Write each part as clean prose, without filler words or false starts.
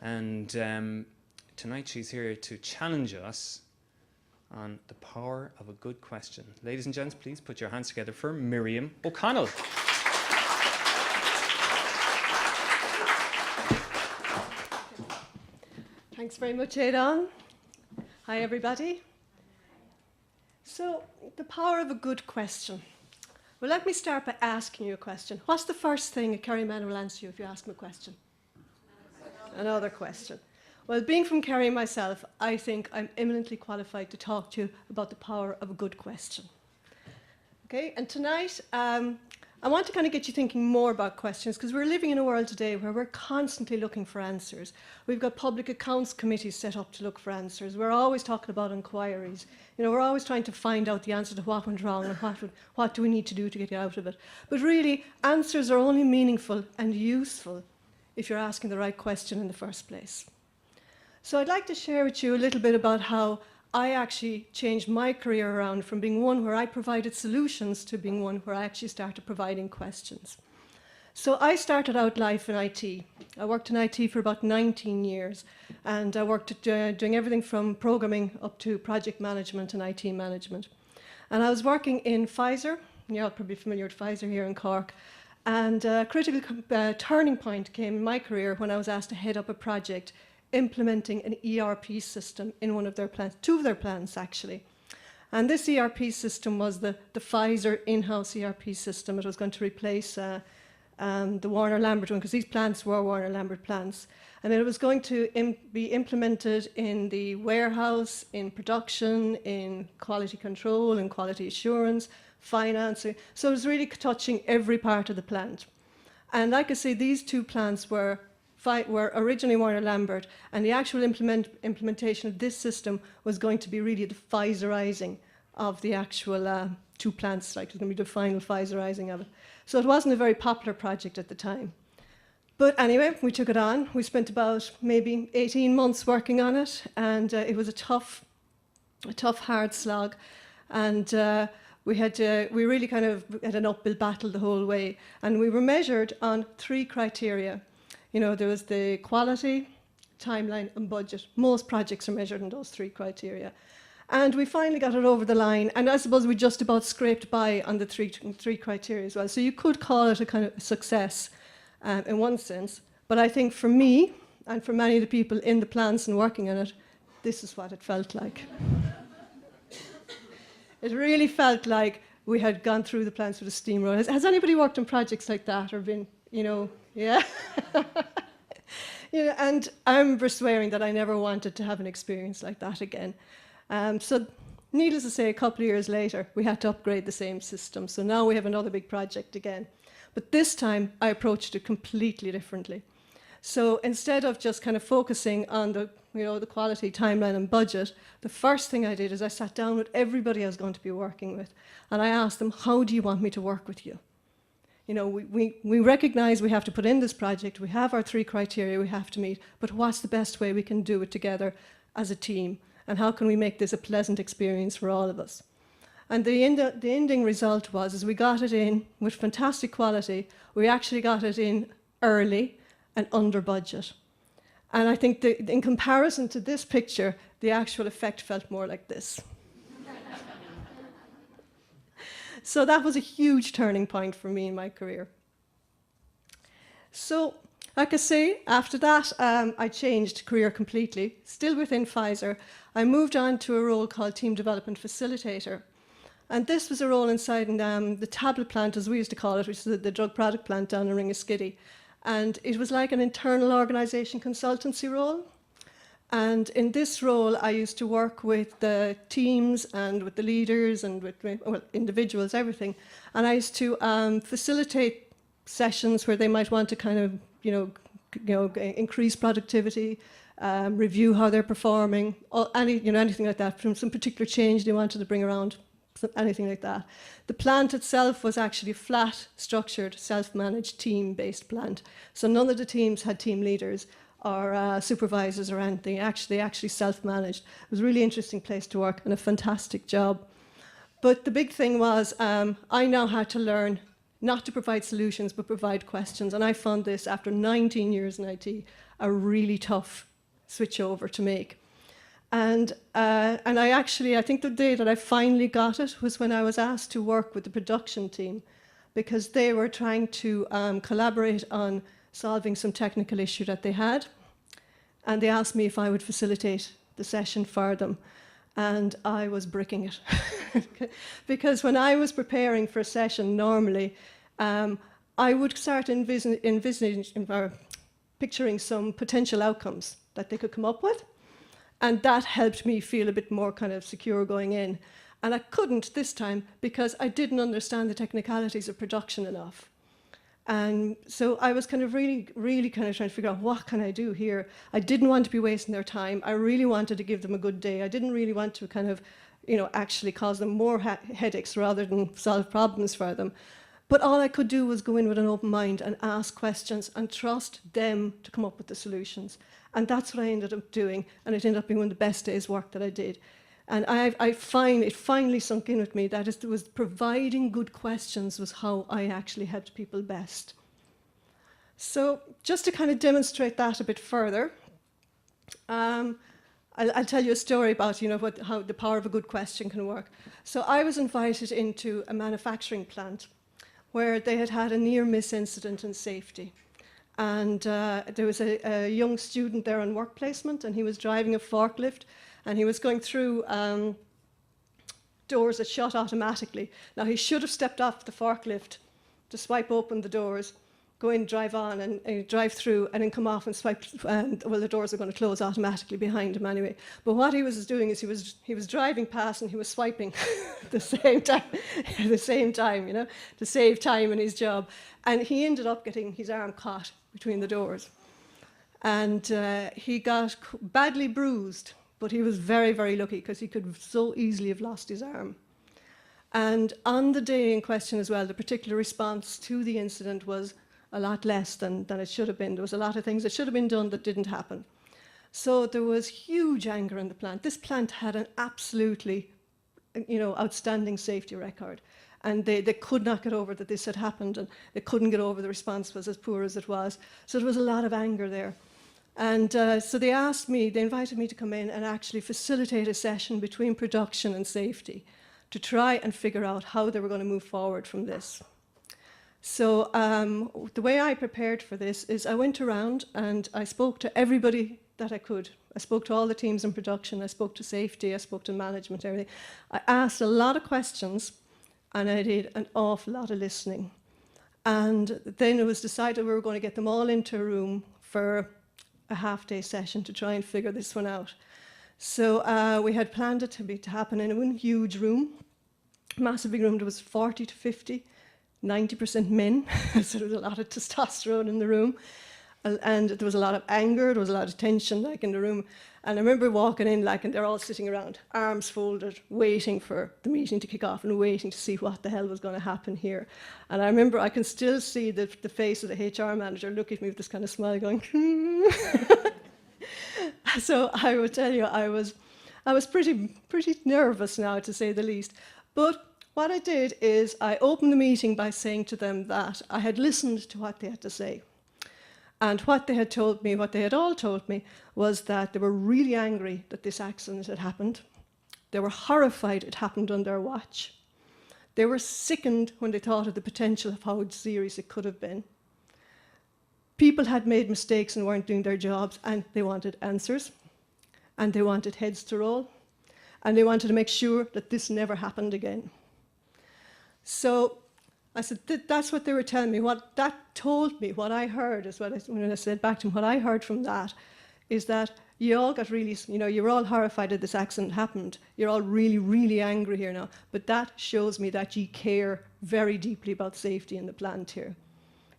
And tonight she's here to challenge us on the power of a good question. Ladies and gents, please put your hands together for Miriam O'Connell. Thanks very much, Aidan. Hi, everybody. So, the power of a good question. Well, let me start by asking you a question. What's the first thing a Kerry-man will answer you if you ask him a question? Another question. Well, being from Kerry myself, I think I'm eminently qualified to talk to you about the power of a good question. Okay, and tonight, I want to kind of get you thinking more about questions, because we're living in a world today where we're constantly looking for answers. We've got public accounts committees set up to look for answers. We're always talking about inquiries. You know, we're always trying to find out the answer to what went wrong and what do we need to do to get out of it. But really, answers are only meaningful and useful if you're asking the right question in the first place. So I'd like to share with you a little bit about how I actually changed my career around from being one where I provided solutions to being one where I actually started providing questions. So I started out life in IT. I worked in IT for about 19 years, and I worked doing everything from programming up to project management and IT management. And I was working in Pfizer. You're probably familiar with Pfizer here in Cork. And a critical turning point came in my career when I was asked to head up a project implementing an ERP system in one of their plants, two of their plants actually. And this ERP system was the Pfizer in-house ERP system. It was going to replace the Warner Lambert one, because these plants were Warner Lambert plants. And it was going to be implemented in the warehouse, in production, in quality control, in quality assurance, finance. So it was really touching every part of the plant. And like I say, these two plants were originally Warner Lambert, and the actual implementation of this system was going to be really the Pfizerizing of the actual two plants. Like, it was going to be the final Pfizerizing of it. So it wasn't a very popular project at the time. But anyway, we took it on. We spent about maybe 18 months working on it, and it was a tough, hard slog. And we really kind of had an uphill battle the whole way. And we were measured on 3 criteria. You know, there was the quality, timeline, and budget. Most projects are measured on those 3 criteria. And we finally got it over the line, and I suppose we just about scraped by on the three criteria as well. So you could call it a kind of success in one sense, but I think for me, and for many of the people in the plants and working on it, this is what it felt like. It really felt like we had gone through the plants with a steamroller. Has anybody worked on projects like that, or been, you know, yeah? You know, and I remember swearing that I never wanted to have an experience like that again. So needless to say, a couple of years later, we had to upgrade the same system. So now we have another big project again. But this time, I approached it completely differently. So instead of just kind of focusing on the quality, timeline, and budget, the first thing I did is I sat down with everybody I was going to be working with, and I asked them, how do you want me to work with you? You know, we recognize we have to put in this project, we have our 3 criteria we have to meet, but what's the best way we can do it together as a team? And how can we make this a pleasant experience for all of us? And the ending result was, as we got it in with fantastic quality, we actually got it in early and under budget. And I think that in comparison to this picture, the actual effect felt more like this. So that was a huge turning point for me in my career. So, like I say, after that, I changed career completely. Still within Pfizer, I moved on to a role called Team Development Facilitator. And this was a role inside the tablet plant, as we used to call it, which is the drug product plant down in Ringaskiddy. And it was like an internal organisation consultancy role. And in this role, I used to work with the teams and with the leaders and with individuals, everything. And I used to facilitate sessions where they might want to kind of, increase productivity, review how they're performing, anything like that, from some particular change they wanted to bring around, anything like that. The plant itself was actually a flat, structured, self-managed, team-based plant. So none of the teams had team leaders or supervisors or anything. They actually self-managed. It was a really interesting place to work and a fantastic job. But the big thing was I now had to learn not to provide solutions, but provide questions. And I found this after 19 years in IT. a really tough switch over to make. And I think the day that I finally got it was when I was asked to work with the production team, because they were trying to collaborate on solving some technical issue that they had. And they asked me if I would facilitate the session for them. And I was bricking it. Because when I was preparing for a session, normally, I would start envisaging or picturing some potential outcomes that they could come up with. And that helped me feel a bit more kind of secure going in. And I couldn't this time because I didn't understand the technicalities of production enough. And so I was kind of really kind of trying to figure out, what can I do here? I didn't want to be wasting their time. I really wanted to give them a good day. I didn't really want to kind of, actually cause them more headaches rather than solve problems for them. But all I could do was go in with an open mind and ask questions and trust them to come up with the solutions. And that's what I ended up doing. And it ended up being one of the best days' work that I did. And it finally sunk in with me that it was providing good questions was how I actually helped people best. So just to kind of demonstrate that a bit further, I'll tell you a story about how the power of a good question can work. So I was invited into a manufacturing plant where they had had a near-miss incident in safety. And there was a young student there on work placement, and he was driving a forklift, and he was going through doors that shut automatically. Now, he should have stepped off the forklift to swipe open the doors, go in, drive on, and drive through, and then come off and swipe, well, the doors are going to close automatically behind him anyway. But what he was doing is he was driving past and he was swiping at the same time, to save time in his job. And he ended up getting his arm caught between the doors. And he got badly bruised, but he was very, very lucky because he could so easily have lost his arm. And on the day in question as well, the particular response to the incident was a lot less than it should have been. There was a lot of things that should have been done that didn't happen. So there was huge anger in the plant. This plant had an absolutely, outstanding safety record. And they could not get over that this had happened, and they couldn't get over the response was as poor as it was. So there was a lot of anger there. And so they invited me to come in and actually facilitate a session between production and safety to try and figure out how they were going to move forward from this. So the way I prepared for this is I went around and I spoke to everybody that I could. I spoke to all the teams in production, I spoke to safety, I spoke to management, everything. I asked a lot of questions and I did an awful lot of listening. And then it was decided we were going to get them all into a room for a half-day session to try and figure this one out. So we had planned it to happen in a huge room, massive big room. There was 40 to 50, 90% men, so there was a lot of testosterone in the room. And there was a lot of anger, there was a lot of tension in the room. And I remember walking in and they're all sitting around, arms folded, waiting for the meeting to kick off and waiting to see what the hell was going to happen here. And I remember I can still see the face of the HR manager look at me with this kind of smile going, So I would tell you, I was pretty nervous now, to say the least. But what I did is I opened the meeting by saying to them that I had listened to what they had to say. And what they had told me, what they had all told me, was that they were really angry that this accident had happened. They were horrified it happened on their watch. They were sickened when they thought of the potential of how serious it could have been. People had made mistakes and weren't doing their jobs, and they wanted answers, and they wanted heads to roll, and they wanted to make sure that this never happened again. So I said, that's what they were telling me. What that told me, what I heard, is when I said back to them, what I heard from that is that you all got really, you're all horrified that this accident happened. You're all really, really angry here now. But that shows me that you care very deeply about safety in the plant here.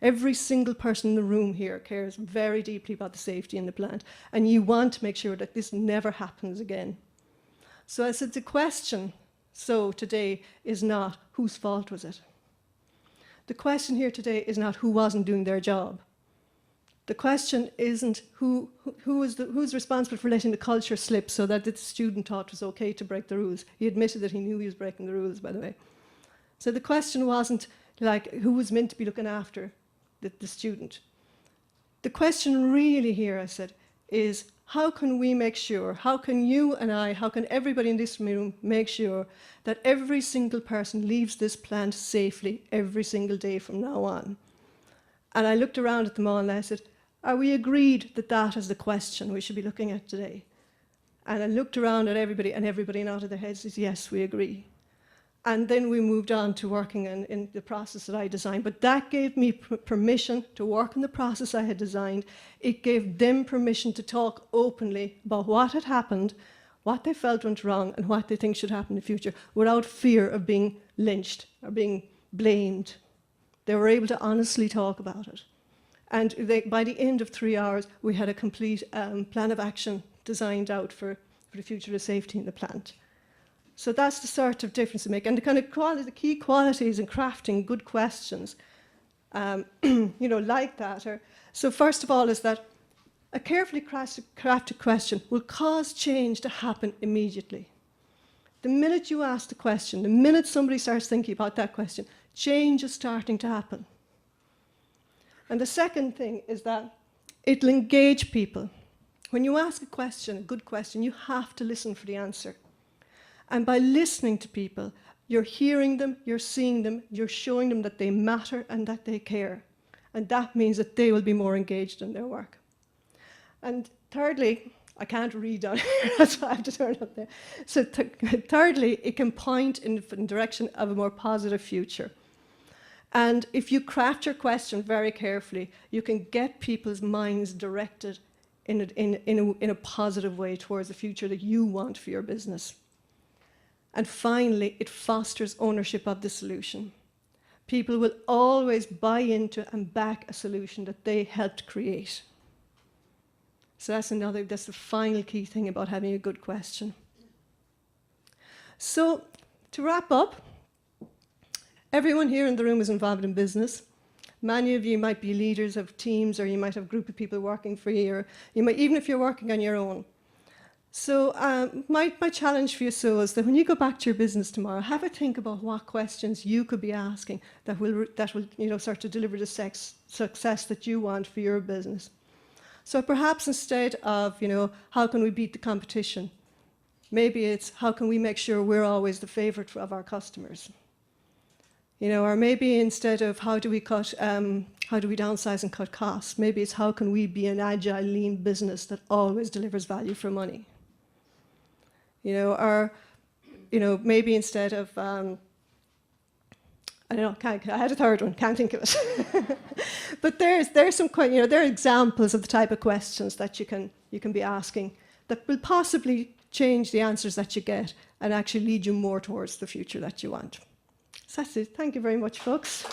Every single person in the room here cares very deeply about the safety in the plant. And you want to make sure that this never happens again. So I said, the question, today, is not whose fault was it? The question here today is not who wasn't doing their job. The question isn't who's responsible for letting the culture slip so that the student thought it was okay to break the rules. He admitted that he knew he was breaking the rules, by the way. So the question wasn't who was meant to be looking after the student. The question really here, I said, is how can we make sure, how can you and I, how can everybody in this room make sure that every single person leaves this plant safely every single day from now on? And I looked around at them all and I said, are we agreed that that is the question we should be looking at today? And I looked around at everybody, and everybody nodded their heads and said, yes, we agree. And then we moved on to working in the process that I designed. But that gave me permission to work in the process I had designed. It gave them permission to talk openly about what had happened, what they felt went wrong, and what they think should happen in the future, without fear of being lynched or being blamed. They were able to honestly talk about it. And by the end of 3 hours, we had a complete plan of action designed out for the future of safety in the plant. So that's the sort of difference we make. And the kind of the key qualities in crafting good questions, like that are, so first of all is that a carefully crafted question will cause change to happen immediately. The minute you ask the question, the minute somebody starts thinking about that question, change is starting to happen. And the second thing is that it'll engage people. When you ask a question, a good question, you have to listen for the answer. And by listening to people, you're hearing them, you're seeing them, you're showing them that they matter and that they care. And that means that they will be more engaged in their work. And thirdly, I can't read on here, that's why I have to turn up there. So thirdly, it can point in the direction of a more positive future. And if you craft your question very carefully, you can get people's minds directed in a positive way towards the future that you want for your business. And finally, it fosters ownership of the solution. People will always buy into and back a solution that they helped create. So that's the final key thing about having a good question. So to wrap up, everyone here in the room is involved in business. Many of you might be leaders of teams, or you might have a group of people working for you, or you might, even if you're working on your own. So my challenge for you is that when you go back to your business tomorrow, have a think about what questions you could be asking that will start to deliver the success that you want for your business. So perhaps instead of, how can we beat the competition, maybe it's how can we make sure we're always the favorite of our customers. Or maybe instead of how do we downsize and cut costs, maybe it's how can we be an agile, lean business that always delivers value for money. Or maybe instead of, I don't know, I had a third one, can't think of it. But there's some there are examples of the type of questions that you can be asking that will possibly change the answers that you get and actually lead you more towards the future that you want. So that's it. Thank you very much, folks.